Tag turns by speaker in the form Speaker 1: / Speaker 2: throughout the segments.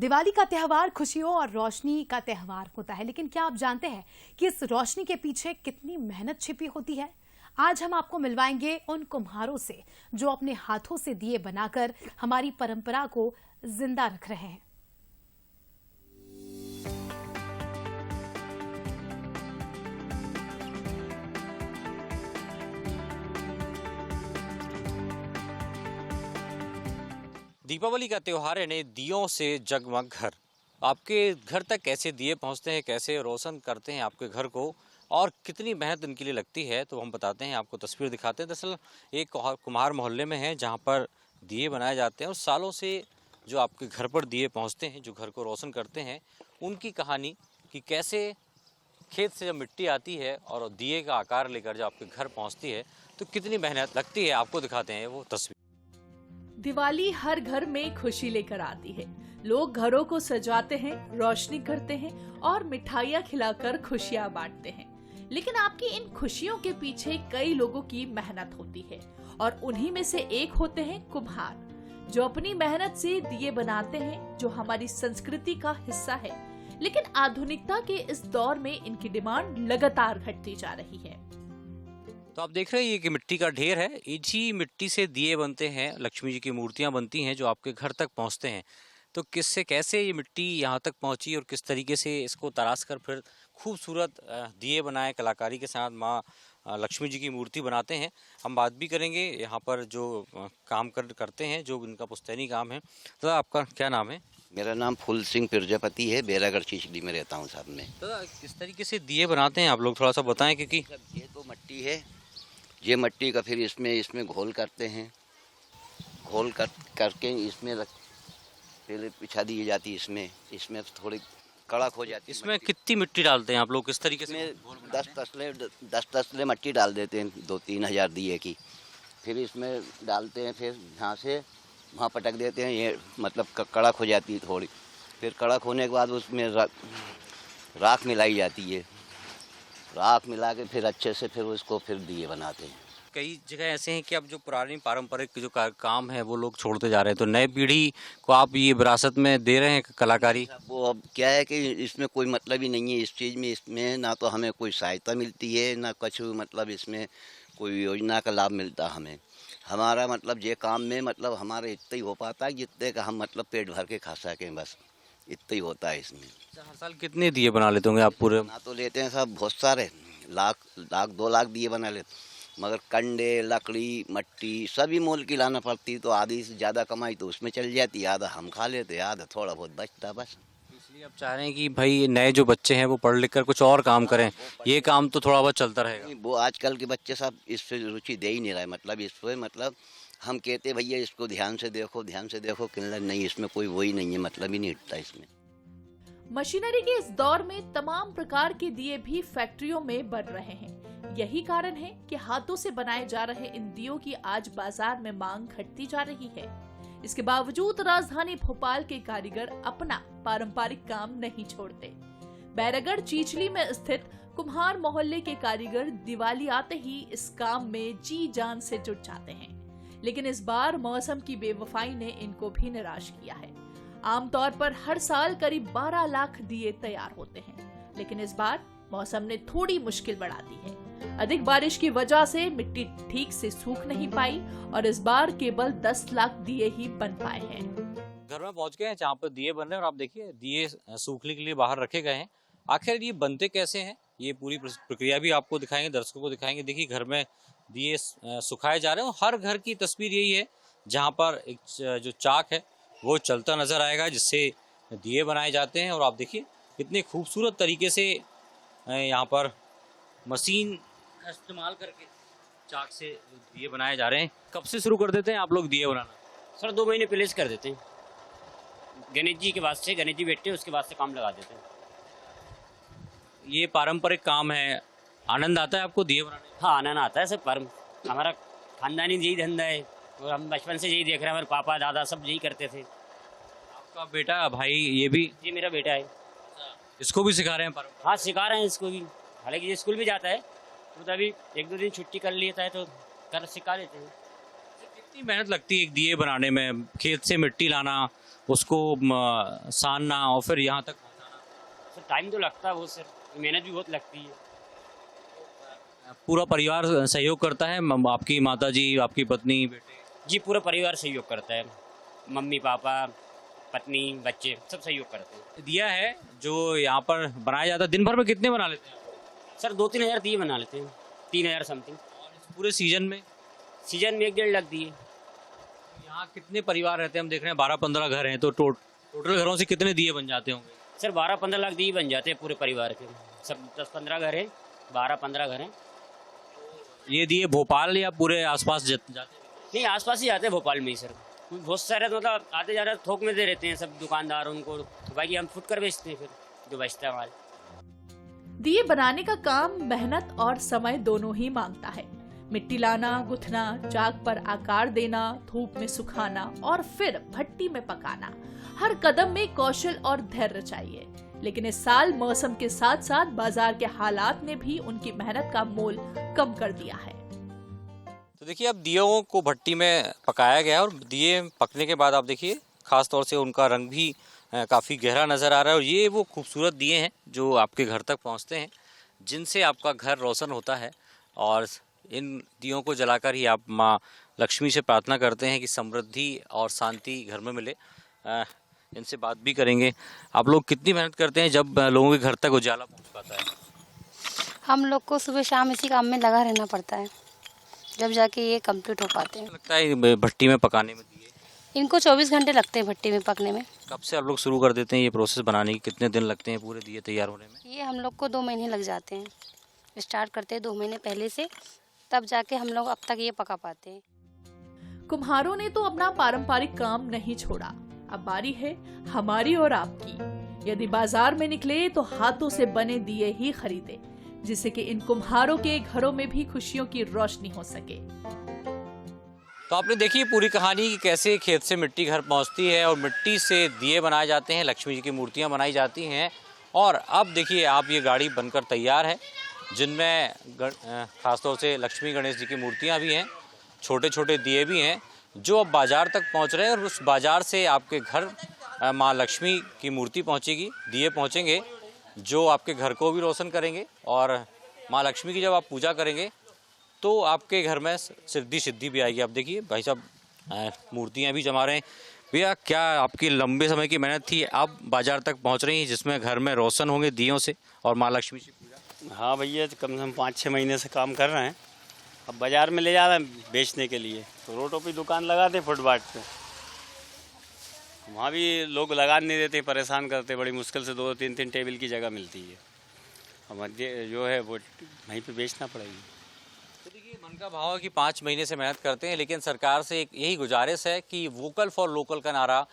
Speaker 1: दिवाली का त्यौहार खुशियों और रोशनी का त्यौहार होता है, लेकिन क्या आप जानते हैं कि इस रोशनी के पीछे कितनी मेहनत छिपी होती है? आज हम आपको मिलवाएंगे उन कुम्हारों से जो अपने हाथों से दिए बनाकर हमारी परंपरा को जिंदा रख रहे हैं।
Speaker 2: दीपावली का त्योहार यानी दियों से जगमग घर। आपके घर तक कैसे दिए पहुंचते हैं, कैसे रोशन करते हैं आपके घर को और कितनी मेहनत इनके लिए लगती है, तो हम बताते हैं, आपको तस्वीर दिखाते हैं। दरअसल एक कुम्हार मोहल्ले में है जहां पर दिए बनाए जाते हैं और सालों से जो आपके घर पर दिए पहुंचते हैं, जो घर को रोशन करते हैं, उनकी कहानी कि कैसे खेत से जब मिट्टी आती है और दिए का आकार लेकर जब आपके घर पहुँचती है तो कितनी मेहनत लगती है, आपको दिखाते हैं वो तस्वीर।
Speaker 3: दिवाली हर घर में खुशी लेकर आती है। लोग घरों को सजाते हैं, रोशनी करते हैं और मिठाइयाँ खिलाकर खुशियाँ बांटते हैं। लेकिन आपकी इन खुशियों के पीछे कई लोगों की मेहनत होती है और उन्हीं में से एक होते हैं कुम्हार, जो अपनी मेहनत से दिए बनाते हैं, जो हमारी संस्कृति का हिस्सा है। लेकिन आधुनिकता के इस दौर में इनकी डिमांड लगातार घटती जा रही है।
Speaker 2: तो आप देख रहे हैं ये कि मिट्टी का ढेर है, इसी मिट्टी से दिए बनते हैं, लक्ष्मी जी की मूर्तियां बनती हैं जो आपके घर तक पहुंचते हैं। तो किससे कैसे ये मिट्टी यहाँ तक पहुंची और किस तरीके से इसको तराश कर फिर खूबसूरत दिए बनाए कलाकारी के साथ माँ लक्ष्मी जी की मूर्ति बनाते हैं, हम बात भी करेंगे। यहाँ पर जो काम करते हैं, जो इनका पुश्तैनी काम है। तो आपका क्या नाम है?
Speaker 4: मेरा नाम फूल सिंह प्रजापति है, बेरागढ़ चिचली में रहता हूँ साहब में।
Speaker 2: तो किस तरीके से दिए बनाते हैं आप लोग, थोड़ा सा बताएं। क्योंकि
Speaker 4: ये तो मिट्टी है, ये मिट्टी का फिर इसमें घोल करते हैं, घोल करके इसमें पहले पिछा दी जाती है, इसमें थोड़ी कड़क हो जाती है।
Speaker 2: इसमें कितनी मिट्टी डालते हैं आप लोग, किस तरीके से?
Speaker 4: 10 तसले मिट्टी डाल देते हैं, 2-3 हज़ार दिए की। फिर इसमें डालते हैं, फिर यहाँ से वहाँ पटक देते हैं, ये मतलब कड़क हो जाती है थोड़ी। फिर कड़क होने के बाद उसमें राख मिलाई जाती है, राख मिला के फिर अच्छे से फिर उसको फिर दिए बनाते हैं।
Speaker 2: कई जगह ऐसे हैं कि अब जो पुरानी पारंपरिक जो काम है वो लोग छोड़ते जा रहे हैं, तो नए पीढ़ी को आप ये विरासत में दे रहे हैं कलाकारी?
Speaker 4: वो अब क्या है कि इसमें कोई मतलब ही नहीं है इस चीज़ में, इसमें ना तो हमें कोई सहायता मिलती है, ना कुछ मतलब इसमें कोई योजना का लाभ मिलता हमें। हमारा मतलब ये काम में मतलब हमारे इतना ही हो पाता है जितने का हम मतलब पेट भर के खा सकें, बस इतना ही होता है इसमें।
Speaker 2: हर साल कितने दिए बना लेते होंगे आप पूरे?
Speaker 4: ना तो लेते हैं सब बहुत सारे, लाख 2 लाख दिए बना लेते, मगर कंडे, लकड़ी, मट्टी सभी मोल की लाना पड़ती, तो आधी से ज़्यादा कमाई तो उसमें चल जाती, आधा हम खा लेते, आधा थोड़ा बहुत बचता बस।
Speaker 2: इसलिए आप चाह रहे हैं कि भाई नए जो बच्चे हैं वो पढ़ लिख कर कुछ और काम करें, ये काम तो थोड़ा बहुत चलता रहेगा।
Speaker 4: वो आजकल के बच्चे सब इस पे रुचि दे ही नहीं रहे, मतलब इस पे मतलब हम कहते भैया इसको ध्यान से देखो, किन्नर नहीं, इसमें कोई वही नहीं है, मतलब ही नहीं उठता इसमें।
Speaker 3: मशीनरी के इस दौर में तमाम प्रकार के दिए भी फैक्ट्रियों में बन रहे हैं। यही कारण है कि हाथों से बनाए जा रहे इन दियों की आज बाजार में मांग घटती जा रही है। इसके बावजूद राजधानी भोपाल के कारीगर अपना पारंपरिक काम नहीं छोड़ते। बैरागढ़ चीचली में स्थित कुम्हार मोहल्ले के कारीगर दिवाली आते ही इस काम में जी जान से जुट जाते हैं। लेकिन इस बार मौसम की बेवफाई ने इनको भी निराश किया है। आमतौर पर हर साल करीब 12 लाख दिए तैयार होते हैं, लेकिन इस बार मौसम ने थोड़ी मुश्किल बढ़ा दी है। अधिक बारिश की वजह से मिट्टी ठीक से सूख नहीं पाई और इस बार केवल 10 लाख दिए ही बन पाए हैं।
Speaker 2: घर में पहुंच गए हैं जहाँ पर दिए बन रहे हैं और आप देखिए दिए सूखने के लिए बाहर रखे गए हैं। आखिर ये बनते कैसे हैं, ये पूरी प्रक्रिया भी आपको दिखाएंगे, दर्शकों को दिखाएंगे। देखिए घर में दिए सुखाए जा रहे हैं और हर घर की तस्वीर यही है जहाँ पर एक जो चाक है वो चलता नजर आएगा, जिससे दिए बनाए जाते हैं। और आप देखिए कितने खूबसूरत तरीके से यहाँ पर मशीन का इस्तेमाल करके चाक से दिए बनाए जा रहे हैं। कब से शुरू कर देते हैं आप लोग दिए बनाना?
Speaker 5: सर 2 महीने पहले से कर देते हैं। गणेश जी के बाद से, गणेश जी बैठते हैं उसके बाद से काम लगा देते हैं।
Speaker 2: ये पारंपरिक काम है, आनंद आता है आपको दिए बनाने में?
Speaker 5: हाँ, आनंद आता है सर, पर हमारा खानदानी यही धंधा है और हम बचपन से यही देख रहे हैं, हमारे पापा दादा सब यही करते थे।
Speaker 2: आपका बेटा भाई ये भी?
Speaker 5: जी मेरा बेटा है।
Speaker 2: इसको भी सिखा रहे हैं पारंपरिक?
Speaker 5: हाँ सिखा रहे हैं इसको भी, हालांकि ये स्कूल भी जाता है तो अभी 1-2 दिन छुट्टी कर लेता है तो कर सिखा लेते हैं।
Speaker 2: कितनी मेहनत लगती है एक दिए बनाने में? खेत से मिट्टी लाना, उसको सानना और फिर यहाँ तक
Speaker 5: सर टाइम तो लगता है बहुत, सर मेहनत भी बहुत लगती है।
Speaker 2: पूरा परिवार सहयोग करता है? आपकी माता जी, आपकी पत्नी, बेटे?
Speaker 5: जी पूरा परिवार सहयोग करता है, मम्मी पापा पत्नी बच्चे सब सहयोग करते हैं।
Speaker 2: दिया है जो यहाँ पर बनाया जाता है, दिन भर में कितने बना लेते हैं?
Speaker 5: सर 2-3 हज़ार दिए बना लेते हैं, 3 हज़ार समथिंग।
Speaker 2: पूरे सीजन में?
Speaker 5: सीजन में 1-1.5 लाख दिए।
Speaker 2: यहाँ कितने परिवार रहते हैं? हम देख रहे हैं 12-15 घर हैं, तो टोटल घरों से कितने दिए बन जाते होंगे?
Speaker 5: सर 12-15 लाख दिए बन जाते हैं पूरे परिवार के, सब 10-15 घर हैं, 12-15 घर हैं।
Speaker 2: ये दिए भोपाल या पूरे आसपास जाते हैं?
Speaker 5: नहीं आसपास ही आते हैं भोपाल में ही सर, बहुत सारे मतलब आते जा रहे थोक में दे रहते हैं सब दुकानदार उनको, तो बाकी हम फुट कर बेचते हैं फिर जो बचता है माल।
Speaker 3: दिए बनाने का काम मेहनत और समय दोनों ही मांगता है। मिट्टी लाना, गुथना, चाक पर आकार देना, धूप में सुखाना और फिर भट्टी में पकाना, हर कदम में कौशल और धैर्य चाहिए। लेकिन इस साल मौसम के साथ साथ बाजार के हालात ने भी उनकी मेहनत का मोल कम कर दिया है।
Speaker 2: तो देखिए अब दियों को भट्टी में पकाया गया और दिए पकने के बाद आप देखिए खास तौर से उनका रंग भी काफ़ी गहरा नज़र आ रहा है। और ये वो खूबसूरत दिए हैं जो आपके घर तक पहुंचते हैं, जिनसे आपका घर रोशन होता है। और इन दियों को जलाकर ही आप माँ लक्ष्मी से प्रार्थना करते हैं कि समृद्धि और शांति घर में मिले। इनसे बात भी करेंगे। आप लोग कितनी मेहनत करते हैं जब लोगों के घर तक उजाला पहुँच पाता है?
Speaker 6: हम लोग को सुबह शाम इसी काम में लगा रहना पड़ता है, जब जाके ये कंप्लीट हो पाते हैं।
Speaker 2: लगता है भट्टी में पकाने में दिए
Speaker 6: इनको 24 घंटे लगते हैं भट्टी में पकने में।
Speaker 2: कब से आप लोग शुरू कर देते हैं ये प्रोसेस बनाने की? कितने दिन लगते हैं पूरे दिए तैयार होने में?
Speaker 6: ये हम लोग को 2 महीने लग जाते हैं, स्टार्ट करते हैं 2 महीने पहले से, तब जाके हम लोग अब तक ये पका पाते हैं।
Speaker 3: कुम्हारों ने तो अपना पारंपरिक काम नहीं छोड़ा, अब बारी है हमारी और आपकी। यदि बाजार में निकले तो हाथों से बने दिए ही खरीदे, जिससे कि इन कुम्हारों के घरों में भी खुशियों की रोशनी हो सके।
Speaker 2: तो आपने देखी पूरी कहानी कि कैसे खेत से मिट्टी घर पहुंचती है और मिट्टी से दिए बनाए जाते हैं, लक्ष्मी जी की मूर्तियां बनाई जाती हैं। और अब देखिए आप ये गाड़ी बनकर तैयार है, जिनमें खासतौर से लक्ष्मी गणेश जी की मूर्तियां भी हैं, छोटे छोटे दिए भी हैं, जो अब बाजार तक पहुंच रहे हैं। और उस बाजार से आपके घर माँ लक्ष्मी की मूर्ति पहुंचेगी, दिए पहुंचेंगे, जो आपके घर को भी रोशन करेंगे। और माँ लक्ष्मी की जब आप पूजा करेंगे तो आपके घर में सिद्धि भी आएगी। आप देखिए भाई साहब मूर्तियाँ भी जमा रहे हैं। भैया क्या आपकी लंबे समय की मेहनत थी, आप बाजार तक पहुंच रही हैं जिसमें घर में रोशन होंगे दियों से और माँ लक्ष्मी की पूजा?
Speaker 7: हाँ भैया, तो कम से कम 5-6 महीने से काम कर रहे हैं। अब बाज़ार में ले जा रहे हैं बेचने के लिए, तो रोडों पे दुकान लगाते हैं फुटपाथ पे, वहाँ भी लोग लगा नहीं देते, परेशान करते, बड़ी मुश्किल से 2-3 टेबल की जगह मिलती है। अब जो है वो वहीं पे बेचना पड़ेगी।
Speaker 2: तो देखिए मन का भाव है कि 5 महीने से मेहनत करते हैं, लेकिन सरकार से एक यही गुजारिश है कि वोकल फॉर लोकल का नारा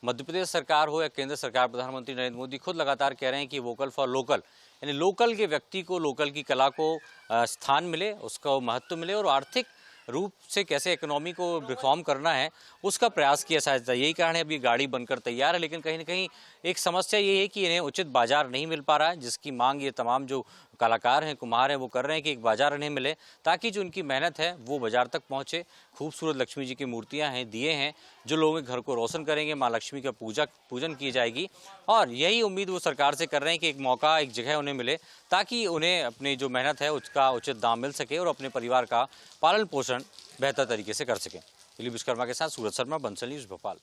Speaker 2: मध्य प्रदेश सरकार हो या केंद्र सरकार, प्रधानमंत्री नरेंद्र मोदी खुद लगातार कह रहे हैं कि वोकल फॉर लोकल, यानी लोकल के व्यक्ति को, लोकल की कला को स्थान मिले, उसका महत्व मिले और आर्थिक रूप से कैसे इकोनॉमी को रिफॉर्म करना है उसका प्रयास किया जाता है। यही कारण है अब ये गाड़ी बनकर तैयार है। लेकिन कहीं ना कहीं एक समस्या ये है कि इन्हें उचित बाजार नहीं मिल पा रहा है, जिसकी मांग ये तमाम जो कलाकार हैं, कुम्हार हैं, वो कर रहे हैं कि एक बाजार इन्हें मिले ताकि जो उनकी मेहनत है वो बाजार तक पहुंचे। खूबसूरत लक्ष्मी जी की मूर्तियां हैं, दिए हैं, जो लोगों के घर को रोशन करेंगे। माँ लक्ष्मी का पूजन की जाएगी और यही उम्मीद वो सरकार से कर रहे हैं कि एक मौका, एक जगह उन्हें मिले ताकि उन्हें अपनी जो मेहनत है उसका उचित दाम मिल सके और अपने परिवार का पालन पोषण बेहतर तरीके से कर सकें। दिलीप विश्वकर्मा के साथ सूरज शर्मा, बंसल न्यूज़, भोपाल।